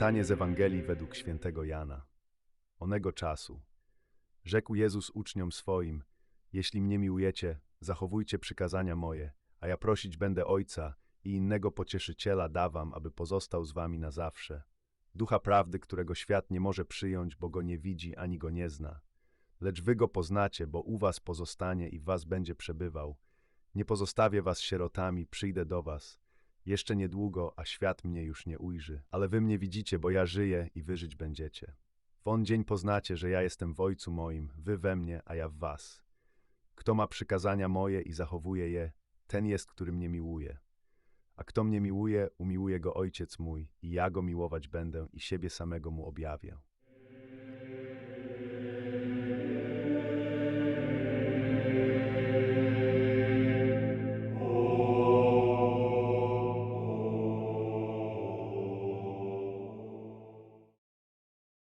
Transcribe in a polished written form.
Czytanie z Ewangelii według świętego Jana. Onego czasu rzekł Jezus uczniom swoim: Jeśli mnie miłujecie, zachowujcie przykazania moje, a ja prosić będę Ojca i innego pocieszyciela dawam, aby pozostał z wami na zawsze. Ducha prawdy, którego świat nie może przyjąć, bo go nie widzi ani go nie zna. Lecz wy go poznacie, bo u was pozostanie i w was będzie przebywał. Nie pozostawię was sierotami, przyjdę do was. Jeszcze niedługo, a świat mnie już nie ujrzy, ale wy mnie widzicie, bo ja żyję i wy żyć będziecie. W on dzień poznacie, że ja jestem w Ojcu moim, wy we mnie, a ja w was. Kto ma przykazania moje i zachowuje je, ten jest, który mnie miłuje. A kto mnie miłuje, umiłuje go Ojciec mój, i ja go miłować będę i siebie samego mu objawię.